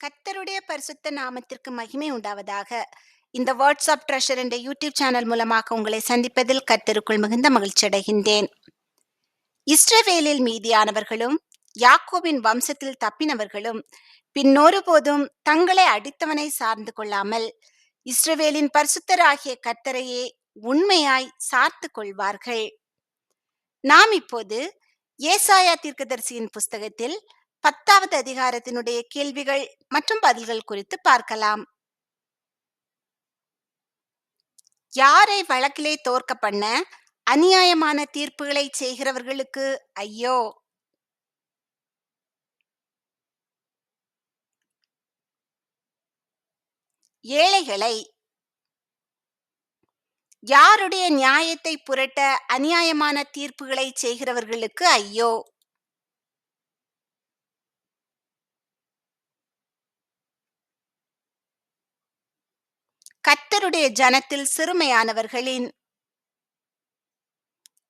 கர்த்தருடைய பரிசுத்த நாமத்திற்கு மகிமை உண்டாவதாக. இந்த வாட்ஸ்அப் ட்ரெஷர் என்ற யூடியூப் சேனல் மூலமாக உங்களை சந்திப்பதில் கர்த்தருக்குள் மிகுந்த மகிழ்ச்சி அடைகின்றேன். இஸ்ரவேலில் மீதியானவர்களும் யாக்கோபின் வம்சத்தில் தப்பினவர்களும் பின்னொருபோதும் தங்களை அடித்தவனை சார்ந்து கொள்ளாமல் இஸ்ரவேலின் பரிசுத்தராகிய கர்த்தரையே உண்மையாய் சார்ந்து கொள்வார்கள். நாம் இப்போது ஏசாயா தீர்க்கதரிசியின் புஸ்தகத்தில் 10வது அதிகாரத்தினுடைய கேள்விகள் மற்றும் பதில்கள் குறித்து பார்க்கலாம். யாரை வழக்கிலே தோற்க பண்ண அநியாயமான தீர்ப்புகளை செய்கிறவர்களுக்கு ஐயோ! ஏழைகளை, யாருடைய நியாயத்தை புரட்ட அநியாயமான தீர்ப்புகளை செய்கிறவர்களுக்கு ஐயோ! கர்த்தருடைய ஜனத்தில் சிறுமையானவர்களின்,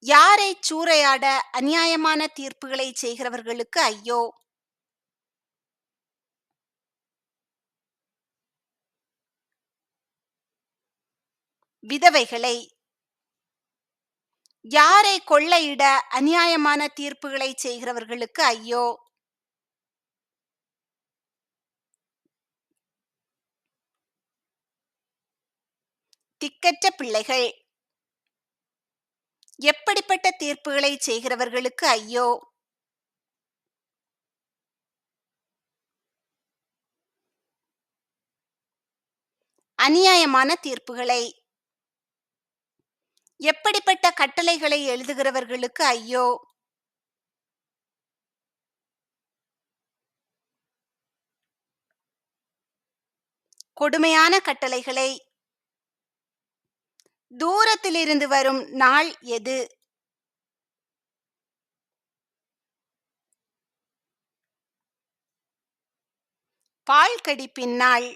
யாரை சூறையாட அநியாயமான தீர்ப்புகளை செய்கிறவர்களுக்கு ஐயோ! விதவைகளை, யாரை கொள்ளையிட அநியாயமான தீர்ப்புகளை செய்கிறவர்களுக்கு ஐயோ! திக்கற்ற பிள்ளைகள், எப்படிப்பட்ட தீர்ப்புகளை செய்கிறவர்களுக்கு ஐயோ! அநியாயமான தீர்ப்புகளை, எப்படிப்பட்ட கட்டளைகளை எழுதுகிறவர்களுக்கு ஐயோ! கொடுமையான கட்டளைகளை, தூரத்திலிருந்து வரும் நாள் எது? பால் கடிப்பின் நாள்.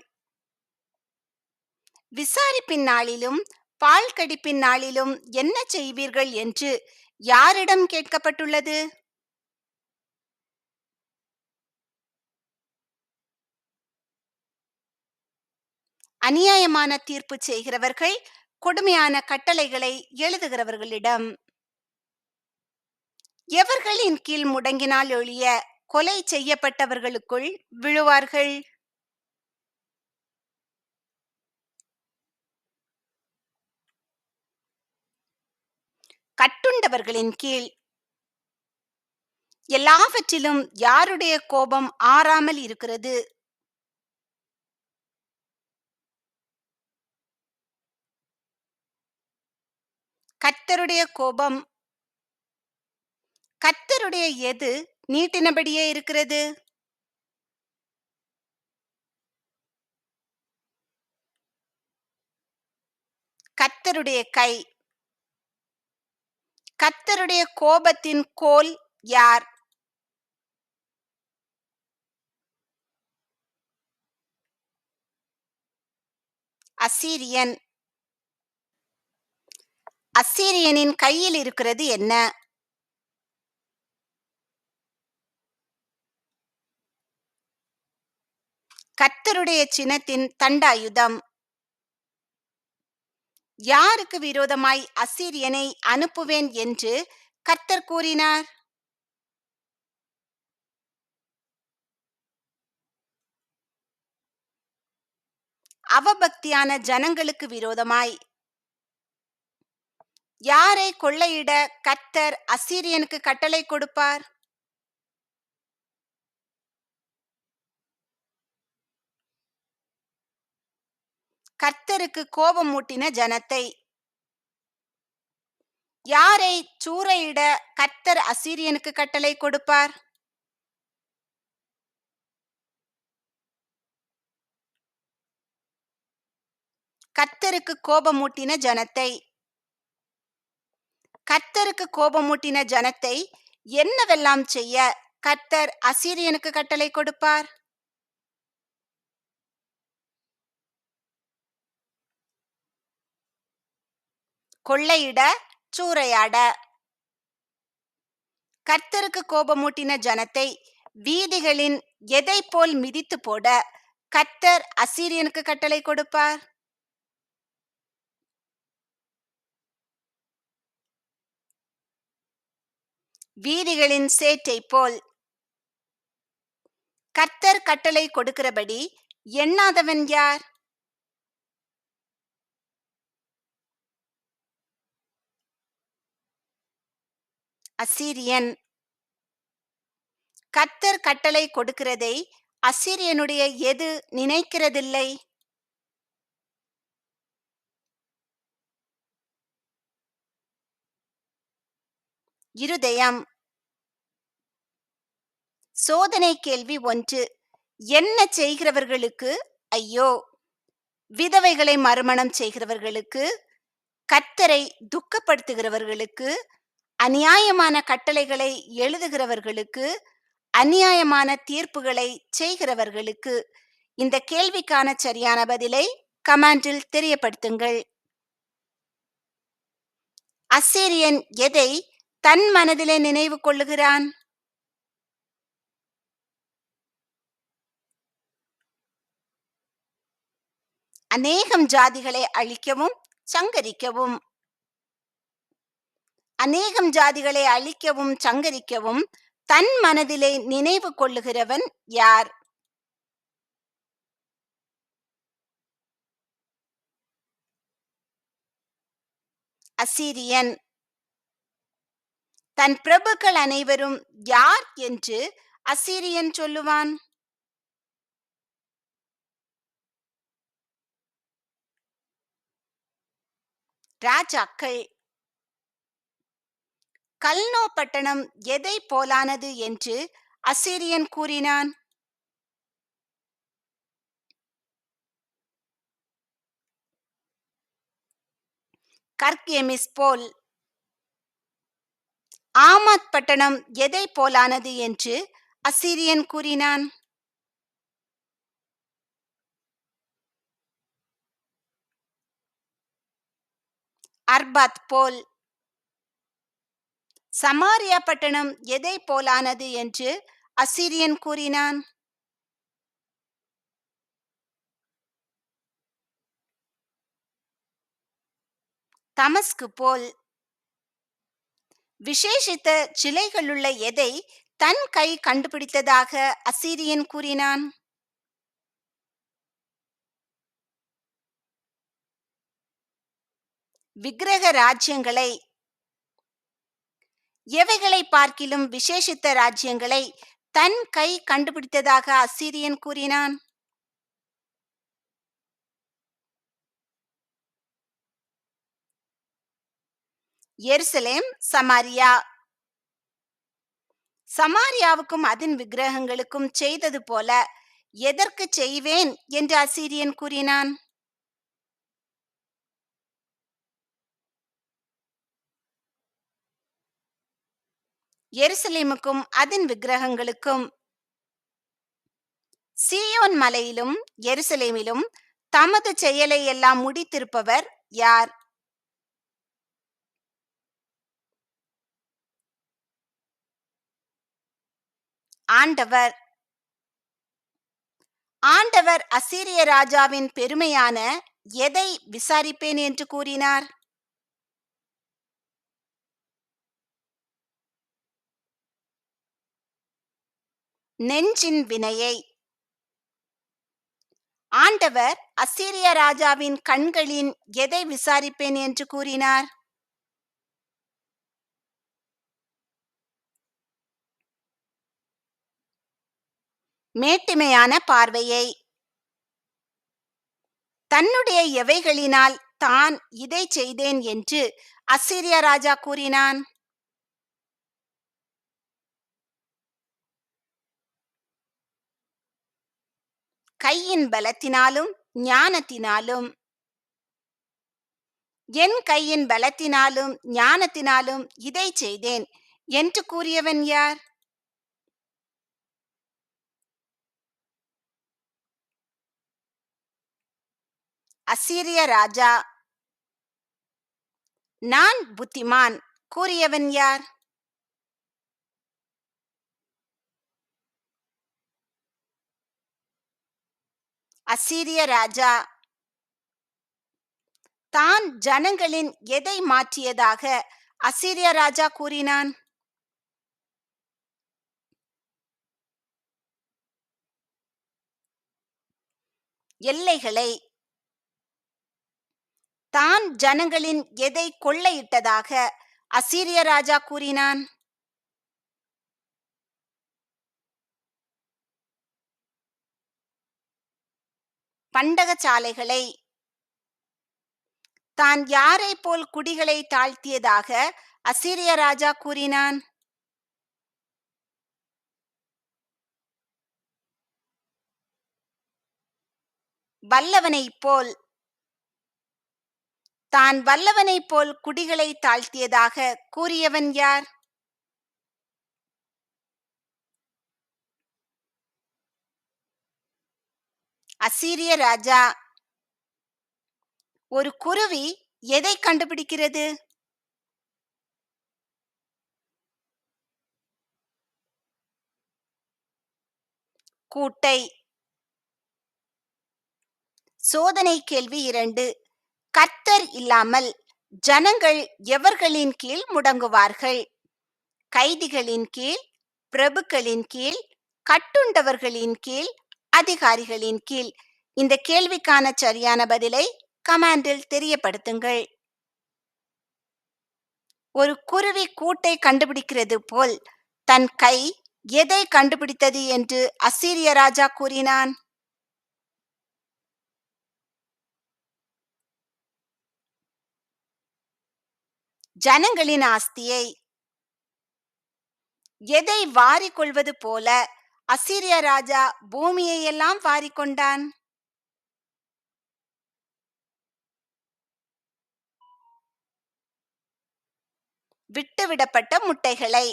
விசாரிப்பின் நாளிலும் பால் கடிப்பின் நாளிலும் என்ன செய்வீர்கள் என்று யாரிடம் கேட்கப்பட்டுள்ளது? அநியாயமான தீர்ப்பு செய்கிறவர்கள் கொடுமையான கட்டளைகளை எழுதுகிறவர்களிடம். எவர்களின் கீழ் முடங்கினால் ஒழிய கொலை செய்யப்பட்டவர்களுக்குள் விழுவார்கள்? கட்டுண்டவர்களின் கீழ். எல்லாவற்றிலும் யாருடைய கோபம் ஆறாமல் இருக்கிறது? கர்த்தருடைய கோபம். கர்த்தருடைய எது நீட்டினபடியே இருக்கிறது? கர்த்தருடைய கை. கர்த்தருடைய கோபத்தின் கோல் யார்? அசீரியன். அசீரியனின் கையில் இருக்கிறது என்ன? கர்த்தருடைய சினத்தின் தண்டாயுதம். யாருக்கு விரோதமாய் அசீரியனை அனுப்புவேன் என்று கர்த்தர் கூறினார்? அவபக்தியான ஜனங்களுக்கு விரோதமாய். யாரை கொள்ளையிட கர்த்தர் அசீரியனுக்கு கட்டளை கொடுப்பார்? கர்த்தருக்கு கோபம் மூட்டின ஜனத்தை. யாரை சூறையிட கர்த்தர் அசீரியனுக்கு கட்டளை கொடுப்பார்? கர்த்தருக்கு கோபமூட்டின ஜனத்தை. கர்த்தருக்கு கோபமூட்டின ஜனத்தை என்னவெல்லாம் செய்ய கர்த்தர் அசீரியனுக்கு கட்டளை கொடுப்பார்? கொள்ளையிட, சூறையாட. கர்த்தருக்கு கோபமூட்டின ஜனத்தை வீதிகளின் எதை போல் மிதித்து போட கர்த்தர் அசீரியனுக்கு கட்டளை கொடுப்பார்? வீதிகளின் சேற்றை போல். கர்த்தர் கட்டளை கொடுக்கிறபடி எண்ணாதவன் யார்? அசீரியன். கர்த்தர் கட்டளை கொடுக்கிறதை அசீரியனுடைய எது நினைக்கிறதில்லை? இருதயம். சோதனை கேள்வி 1. என்ன செய்கிறவர்களுக்கு ஐயோ! விதவைகளை மறுமணம் செய்கிறவர்களுக்கு, கர்த்தரை துக்கப்படுத்துகிறவர்களுக்கு, அநியாயமான கட்டளைகளை எழுதுகிறவர்களுக்கு, அநியாயமான தீர்ப்புகளை செய்கிறவர்களுக்கு. இந்த கேள்விக்கான சரியான பதிலை கமெண்டில் தெரியப்படுத்துங்கள். அசீரியன் எதை தன் மனதிலே நினைவு கொள்ளுகிறான்? அநேகம் ஜாதிகளை அழிக்கவும் சங்கரிக்கவும். அநேகம் ஜாதிகளை அழிக்கவும் சங்கரிக்கவும் தன் மனதிலே நினைவு கொள்ளுகிறவன் யார்? அசீரியன். தன் பிரபுக்கள் அனைவரும் யார் என்று அசீரியன் சொல்லுவான்? ராஜாக்கள். கல்னோ பட்டணம் எதை போலானது என்று அசீரியன் கூறினான்? கர்கெமிஸ் போல். ஆமாத் பட்டணம் எதை போலானது என்று அசீரியன் கூறினான்? அர்பாத் போல். சமாரியா பட்டணம் எதை போலானது என்று அசீரியன் கூறினான்? தமஸ்கு போல். விசேஷித்த சிலைகளுள்ள எதை தன் கை கண்டுபிடித்ததாக அசீரியன் கூறினான்? விக்கிரக ராஜ்யங்களை. எவைகளை பார்க்கிலும் விசேஷித்த ராஜ்யங்களை தன் கை கண்டுபிடித்ததாக அசீரியன் கூறினான்? எருசலேம், சமாரியா. சமாரியாவுக்கும் அதன் விக்கிரகங்களுக்கும் செய்தது போல எதற்கு செய்வேன் என்று அசீரியன் கூறினான்? எருசலேமுக்கும் அதன் விக்கிரகங்களுக்கும். சீயோன் மலையிலும் எருசலேமிலும் தமது செயலை எல்லாம் முடித்திருப்பவர் யார்? ஆண்டவர். ஆண்டவர் அசீரிய ராஜாவின் பெருமையான எதை விசாரிப்பேன் என்று கூறினார்? நெஞ்சின் வினையை. ஆண்டவர் அசீரிய ராஜாவின் கண்களின் எதை விசாரிப்பேன் என்று கூறினார்? மேட்டிமையான பார்வையை. தன்னுடைய எவைகளினால் தான் இதை செய்தேன் என்று அசீரிய ராஜா கூறினான்? கையின் பலத்தினாலும் ஞானத்தினாலும். என் கையின் பலத்தினாலும் ஞானத்தினாலும் இதை செய்தேன் என்று கூறியவன் யார்? அசீரிய ராஜா. நான் புத்திமான் கூறியவன் யார்? அசீரிய ராஜா தான் ஜனங்களின் எதை மாற்றியதாக அசீரிய ராஜா கூறினான்? எல்லைகளை. தான் ஜனங்களின் எதை கொள்ளையிட்டதாக அசீரிய ராஜா கூறினான்? பண்டகசாலைகளை. தான் யாரை போல் குடிகளை தாழ்த்தியதாக அசீரிய ராஜா கூறினான்? வல்லவனைப் போல். தான் வல்லவனைப் போல் குடிகளை தாழ்த்தியதாக கூறியவன் யார்? அசீரிய ராஜா. ஒரு குருவி எதை கண்டுபிடிக்கிறது? கூட்டை. சோதனை கேள்வி 2. கர்த்தர் இல்லாமல் ஜனங்கள் எவர்களின் கீழ் முடங்குவார்கள்? கைதிகளின் கீழ், பிரபுக்களின் கீழ், கட்டுண்டவர்களின் கீழ், அதிகாரிகளின் கீழ்? இந்த கேள்விக்கான சரியான பதிலை கமெண்டில் தெரியப்படுத்துங்கள். ஒரு குருவி கூட்டை கண்டுபிடிக்கிறது போல் தன் கை எதை கண்டுபிடித்தது என்று அசீரிய ராஜா கூறினான்? ஜனங்களின் ஆஸ்தியை. எதை வாரிக் கொள்வது போல அசீரிய ராஜா பூமியை எல்லாம் வாரிக்கொண்டான்? விட்டுவிடப்பட்ட முட்டைகளை.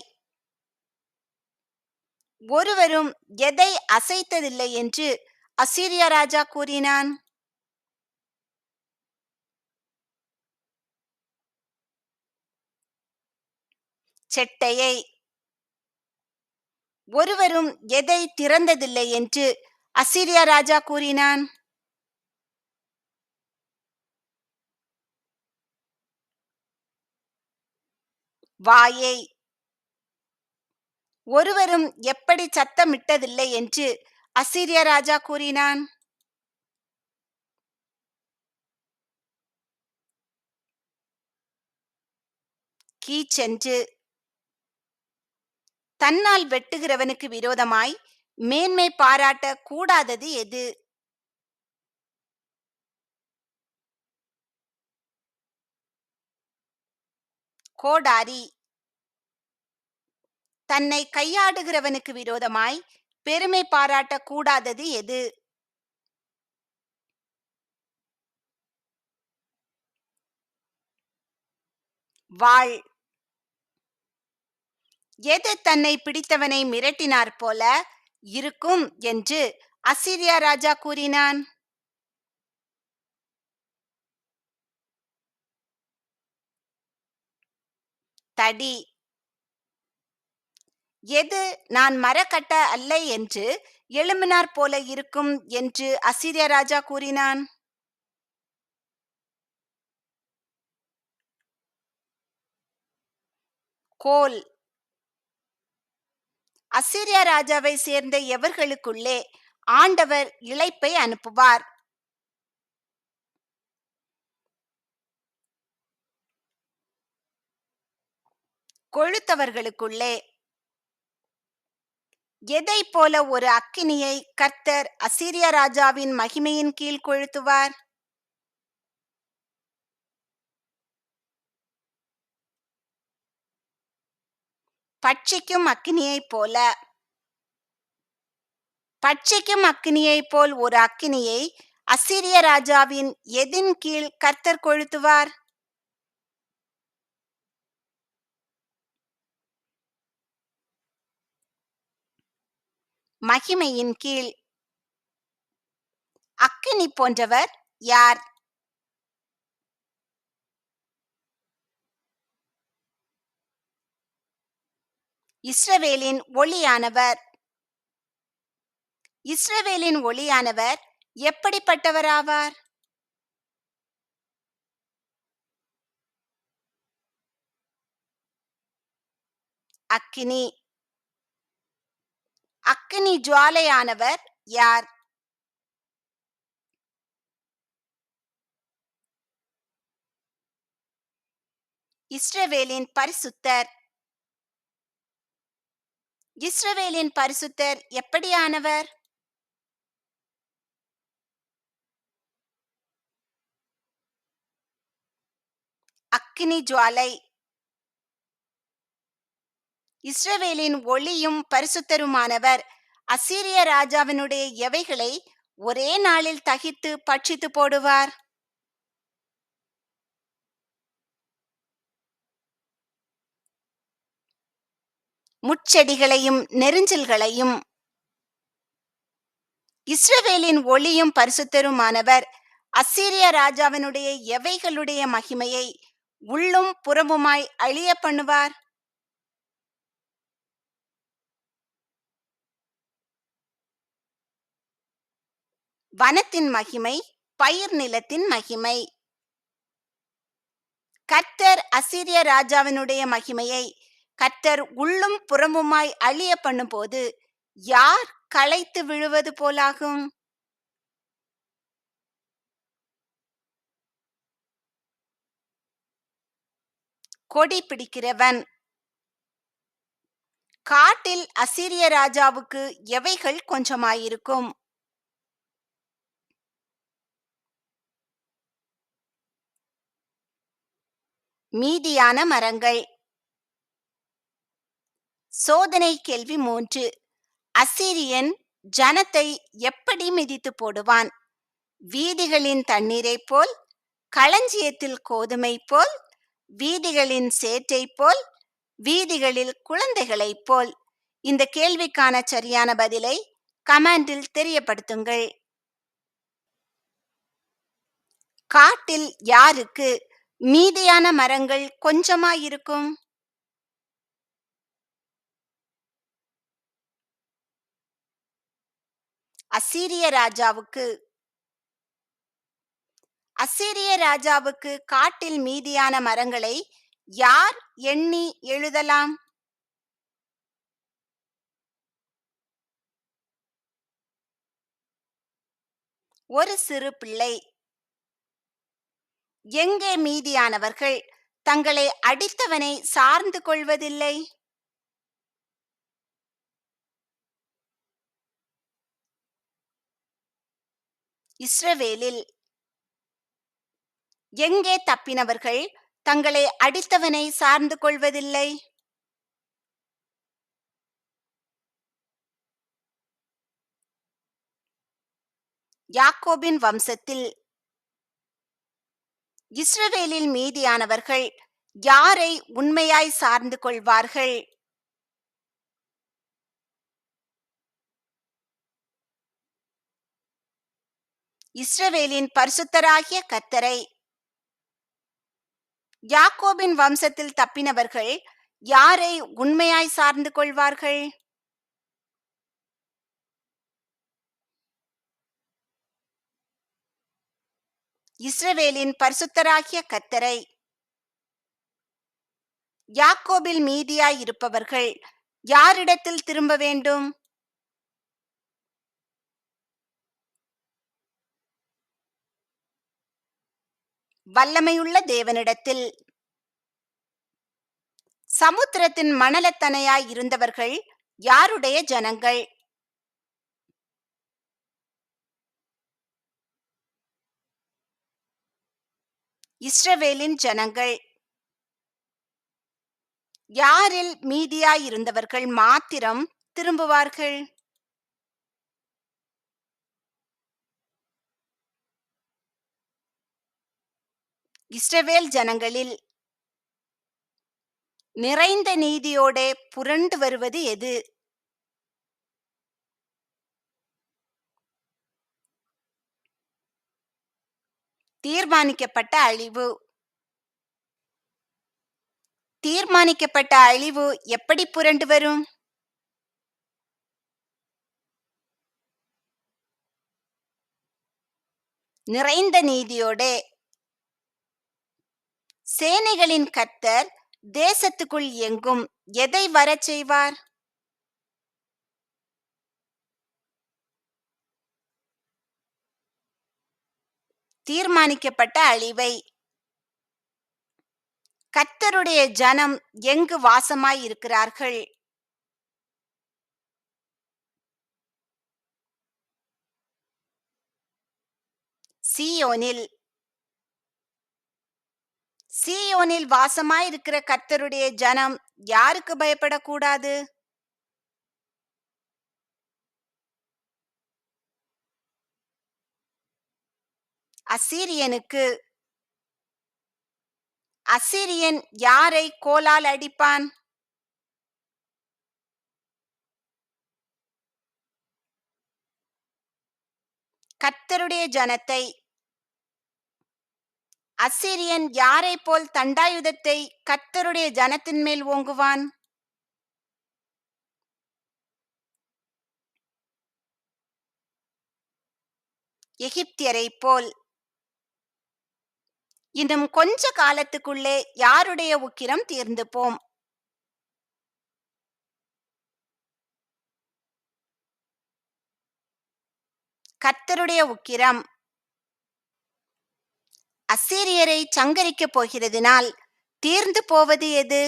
ஒருவரும் எதை அசைத்ததில்லை என்று அசீரிய ராஜா கூறினான்? செட்டையை. ஒருவரும் எதை திறந்ததில்லை என்று அசீரிய ராஜா கூறினான்? வாயை. ஒருவரும் எப்படி சத்தமிட்டதில்லை என்று அசீரிய ராஜா கூறினான்? கீச்சென்று. தன்னால் வெட்டுகிறவனுக்கு விரோதமாய் மேன்மை பாராட்ட கூடாதது எது? கோடாரி. தன்னை கையாடுகிறவனுக்கு விரோதமாய் பெருமை பாராட்ட கூடாதது எது? வாள். எது தன்னை பிடித்தவனை மிரட்டினார் போல இருக்கும் என்று அசீரிய ராஜா கூறினான்? தடி. எது நான் மரக்கட்ட அல்ல என்று எழும்பினார் போல இருக்கும் என்று அசீரிய ராஜா கூறினான்? கோல். அசீரிய ராஜாவை சேர்ந்த எவர்களுக்குள்ளே ஆண்டவர் இளைப்பை அனுப்புவார்? கொழுத்தவர்களுக்குள்ளே. எதை போல ஒரு அக்கினியை கர்த்தர் அசீரிய ராஜாவின் மகிமையின் கீழ் கொளுத்துவார்? பட்சிக்கும் அக்கினியைப் போல. பட்சிக்கும் அக்கினியைப் போல் ஒரு அக்கினியை அசீரிய ராஜாவின் எதின் கீழ் கர்த்தர் கொளுத்துவார்? மகிமையின் கீழ். அக்கினி போன்றவர் யார்? இஸ்ரவேலின் ஒளியானவர். இஸ்ரவேலின் ஒளியானவர் எப்படிப்பட்டவராவார்? அக்கினி. அக்கினி ஜுவாலையானவர் யார்? இஸ்ரவேலின் பரிசுத்தர். இஸ்ரவேலின் பரிசுத்தர் எப்படியானவர்? அக்கினி ஜுவாலை. இஸ்ரவேலின் ஒளியும் பரிசுத்தருமானவர் அசீரிய ராஜாவினுடைய எவைகளை ஒரே நாளில் தகித்து பட்சித்து போடுவார்? முட்செடிகளையும் நெரிஞ்சில்களையும். இஸ்ரவேலின் ஒளியும் பரிசுத்தருமானவர் அசீரிய ராஜாவினுடைய எவைகளுடைய மகிமையை உள்ளும் புறமுமாய் அழிய பண்ணுவார்? வனத்தின் மகிமை, பயிர் நிலத்தின் மகிமை. கர்த்தர் அசீரிய ராஜாவினுடைய மகிமையை கர்த்தர் உள்ளும் புறமுமாய் அழிய பண்ணும்போது யார் களைத்து விழுவது போலாகும்? கொடி பிடிக்கிறவன். காட்டில் அசீரிய ராஜாவுக்கு எவைகள் கொஞ்சமாயிருக்கும்? மீதியான மரங்கள். சோதனை கேள்வி 3. அசீரியன் ஜனத்தை எப்படி மிதித்து போடுவான்? வீதிகளின் தண்ணீரைப் போல், களஞ்சியத்தில் கோதுமை போல், வீதிகளின் சேற்றை போல், வீதிகளில் குழந்தைகளைப் போல். இந்த கேள்விக்கான சரியான பதிலை கமெண்டில் தெரியப்படுத்துங்கள். காட்டில் யாருக்கு மீதியான மரங்கள் கொஞ்சமாயிருக்கும்? அசீரிய ராஜாவுக்கு. அசீரிய ராஜாவுக்கு காட்டில் மீதியான மரங்களை யார் எண்ணி எழுதலாம்? ஒரு சிறு பிள்ளை. எங்கே மீதியானவர்கள் தங்களை அடித்தவனை சார்ந்து கொள்வதில்லை? இஸ்ரவேலில். எங்கே தப்பினவர்கள் தங்களை அடித்தவனை சார்ந்து கொள்வதில்லை? யாக்கோபின் வம்சத்தில். இஸ்ரவேலில் மீதியானவர்கள் யாரை உண்மையாய் சார்ந்து கொள்வார்கள்? இஸ்ரவேலின் பரிசுத்தராகிய கர்த்தரை. யாக்கோபின் வம்சத்தில் தப்பினவர்கள் யாரை உண்மையாய் சார்ந்து கொள்வார்கள்? இஸ்ரவேலின் பரிசுத்தராகிய கர்த்தரை. யாக்கோபில் மீதியாய் இருப்பவர்கள் யாரிடத்தில் திரும்ப வேண்டும்? வல்லமையுள்ள தேவனிடத்தில். சமுத்திரத்தின் மணலத்தனையாய் இருந்தவர்கள் யாருடைய ஜனங்கள்? இஸ்ரவேலின் ஜனங்கள். யாரில் மீதியாயிருந்தவர்கள் மாத்திரம் திரும்புவார்கள்? இஸ்ரவேல் ஜனங்களில். நிறைந்த நீதியோடே புரண்டு வருவது எது? தீர்மானிக்கப்பட்ட அழிவு. தீர்மானிக்கப்பட்ட அழிவு எப்படி புரண்டு வரும்? நிறைந்த நீதியோடே சேனைகளின் கர்த்தர் தேசத்துக்குள் எங்கும் எதை வரச் செய்வார்? தீர்மானிக்கப்பட்ட அழிவை. கர்த்தருடைய ஜனம் எங்கு வாசமாய் இருக்கிறார்கள்? சீயோனில். சீயோனில் வாசமாயிருக்கிற கர்த்தருடைய ஜனம் யாருக்கு பயப்படக்கூடாது? அசீரியனுக்கு. அசீரியன் யாரை கோலால் அடிப்பான்? கர்த்தருடைய ஜனத்தை. அசீரியன் யாரை போல் தண்டாயுதத்தை கர்த்தருடைய ஜனத்தின் மேல் ஓங்குவான்? எகிப்தியரை போல். இன்னும் கொஞ்ச காலத்துக்குள்ளே யாருடைய உக்கிரம் தீர்ந்து போம்? கர்த்தருடைய உக்கிரம். அசீரியரை சங்கரிக்கப் போகிறதினால் தீர்ந்து போவது எது?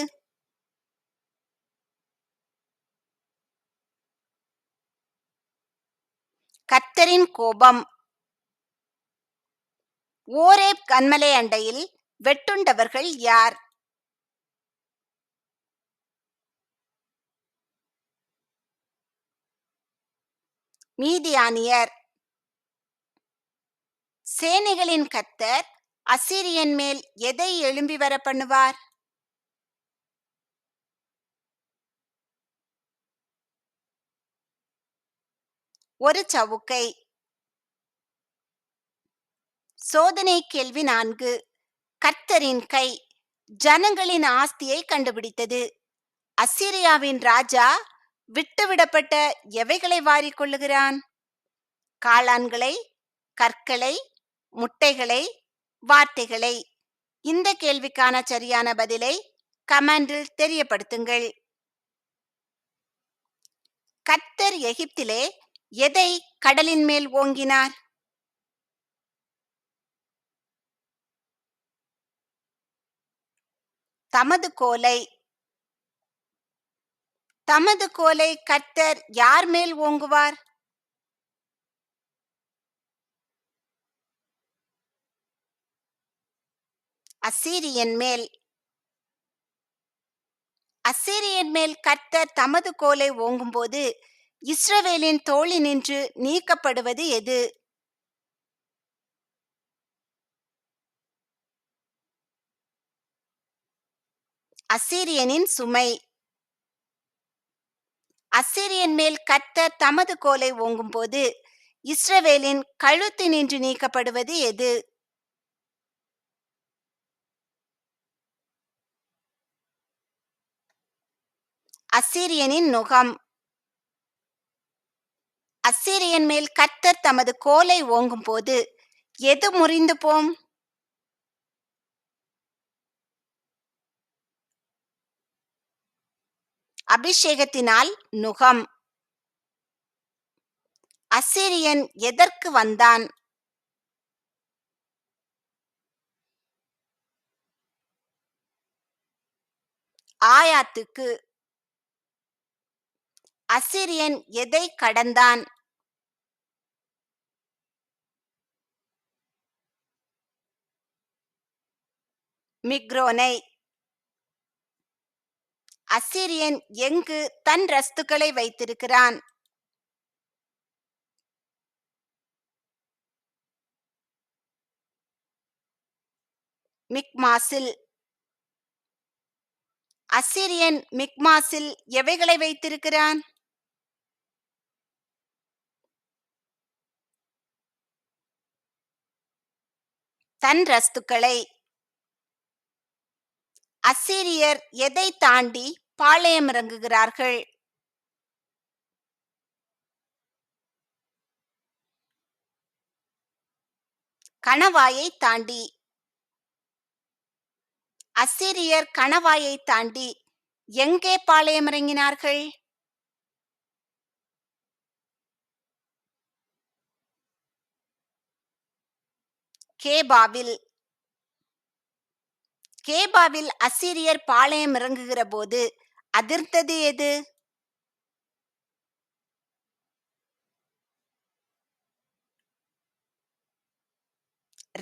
கர்த்தரின் கோபம். ஓரேப் கன்மலை அண்டையில் வெட்டுண்டவர்கள் யார்? மீதியானியர். சேனைகளின் கர்த்தர் அசீரியன் மேல் எதை எழும்பி வர பண்ணுவார்? ஒரு சவுக்கை. சோதனை கேள்வி 4. கர்த்தரின் கை ஜனங்களின் ஆஸ்தியை கண்டுபிடித்தது. அசீரியாவின் ராஜா விட்டுவிடப்பட்ட எவைகளை வாரிக் கொள்ளுகிறான்? காளான்களை, கற்களை, முட்டைகளை, வார்த்தைகளை. இந்த கேள்விக்கான சரியான பதிலை கமெண்டில் தெரியப்படுத்துங்கள். கர்த்தர் எகிப்திலே எதை கடலின் மேல் ஓங்கினார்? தமது கோலை. தமது கோலை கர்த்தர் யார் மேல் ஓங்குவார்? அசீரியன் மேல். அசீரியன் மேல் கர்த்தர் தமது கோலை ஓங்கும்போது இஸ்ரவேலின் தோளினின்று நீக்கப்படுவது எது? அசீரியனின் சுமை. அசீரியன் மேல் கர்த்தர் தமது கோலை ஓங்கும்போது இஸ்ரவேலின் கழுத்தினின்று நீக்கப்படுவது எது? அசீரியனின் நுகம். அசீரியன் மேல் கர்த்தர் தமது கோலை ஓங்கும்போது எது முறிந்து போம்? அபிஷேகத்தினால் நுகம். அசீரியன் எதற்கு வந்தான்? ஆயாத்துக்கு. அசீரியன் எதை கடந்தான்? மிக்ரோனை. அசீரியன் எங்கு தன் ரஸ்துக்களை வைத்திருக்கிறான்? மிக்மாசில். அசீரியன் மிக்மாசில் எவைகளை வைத்திருக்கிறான்? தன் ரஸ்துக்களை. அசீரியர் எதை தாண்டி பாளையம் இறங்குகிறார்கள்? கணவாயை தாண்டி. அசீரியர் கணவாயை தாண்டி எங்கே பாளையமிறங்கினார்கள்? கேபாவில். கேபாவில் அசீரியர் பாளையம் இறங்குகிற போது அதிர்ந்தது எது?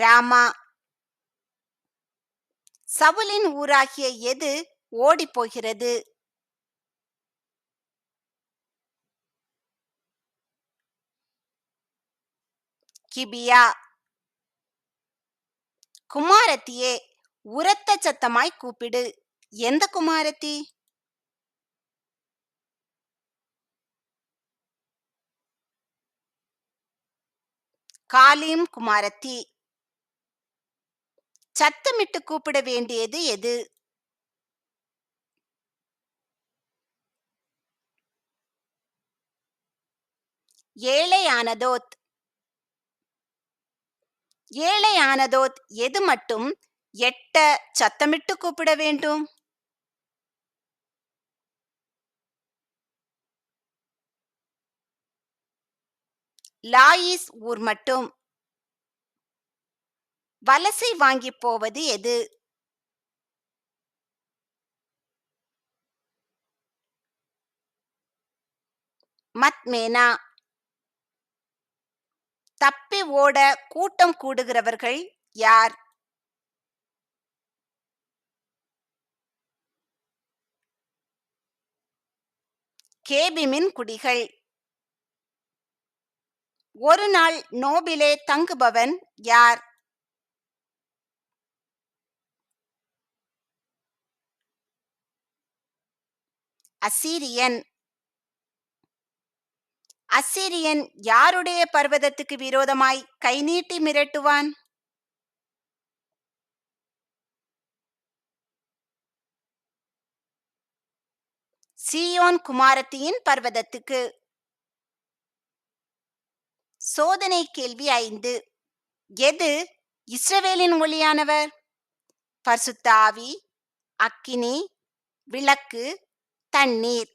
ராமா. சவுலின் ஊராகிய எது ஓடிப் போகிறது? கிபியா. குமாரத்தியே, உரத்த சத்தமாய் கூப்பிடு. எந்த குமாரத்தி? காலீம் குமாரத்தி. சத்தமிட்டு கூப்பிட வேண்டியது எது? ஏழையானதோத். ஏழையானதோத் எது மட்டும் எட்ட சத்தமிட்டு கூப்பிட வேண்டும்? லாயிஸ் ஊர் மட்டும். வலசை வாங்கி போவது எது? மத்மேனா. தப்பி ஓட கூட்டம் கூடுகிறவர்கள் யார்? கேபிமின் குடிகள். ஒரு நாள் நோபிலே தங்குபவன் யார்? அசீரியன். அசீரியன் யாருடைய பர்வதத்துக்கு விரோதமாய் கை நீட்டி மிரட்டுவான்? சீயோன் குமாரத்தியின் பர்வதத்துக்கு. சோதனை கேள்வி 5. எது இஸ்ரவேலின் ஒளியானவர்? பரிசுத்த ஆவி, அக்கினி, விளக்கு, தண்ணீர்.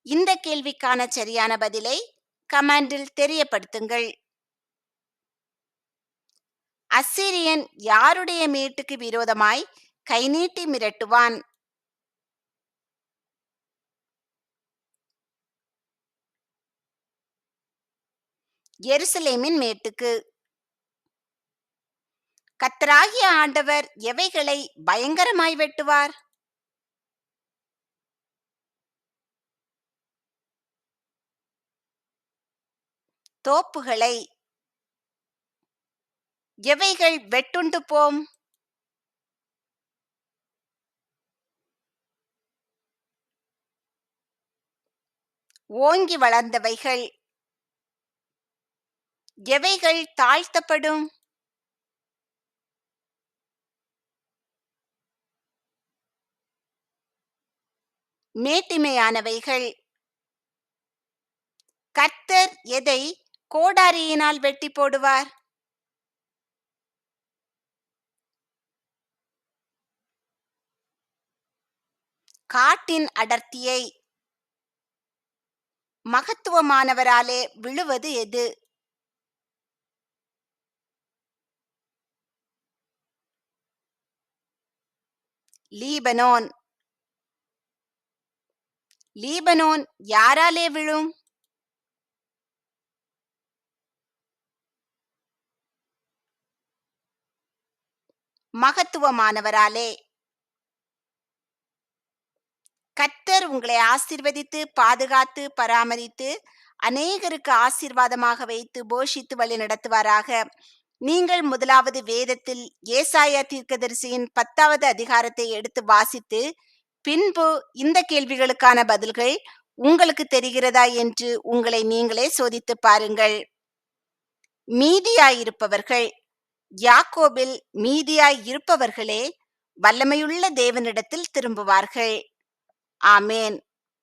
இந்த கேள்விக்கான சரியான பதிலை கமெண்டில் தெரியப்படுத்துங்கள். அசீரியன் யாருடைய மேட்டுக்கு விரோதமாய் கை நீட்டி மிரட்டுவான்? எருசலேமின் மேட்டுக்கு. கர்த்தராகிய ஆண்டவர் எவைகளை பயங்கரமாய் வெட்டுவார்? தோப்புகளை. எவைகள் வெட்டுண்டு போம்? ஓங்கி வளர்ந்தவைகள். எவைகள் தாழ்த்தப்படும்? மேட்டிமையானவைகள். கர்த்தர் எதை கோடாரியினால் வெட்டி போடுவார்? காட்டின் அடர்த்தியை. மகத்துவமானவராலே விழுவது எது? லீபனோன். லீபனோன் யாராலே விழும்? மகத்துவமானவராலே. கர்த்தர் உங்களை ஆசீர்வதித்து பாதுகாத்து பராமரித்து அநேகருக்கு ஆசீர்வாதமாக வைத்து போஷித்து வழி நடத்துவாராக. நீங்கள் முதலாவது வேதத்தில் ஏசாயா தீர்க்கதரிசியின் 10வது அதிகாரத்தை எடுத்து வாசித்து பின்பு இந்த கேள்விகளுக்கான பதில்கள் உங்களுக்கு தெரிகிறதா என்று உங்களை நீங்களே சோதித்து பாருங்கள். மீதியாயிருப்பவர்கள். யாக்கோபில் மீதியாய் இருப்பவர்களே வல்லமையுள்ள தேவனிடத்தில் திரும்புவார்கள். ஆமேன்.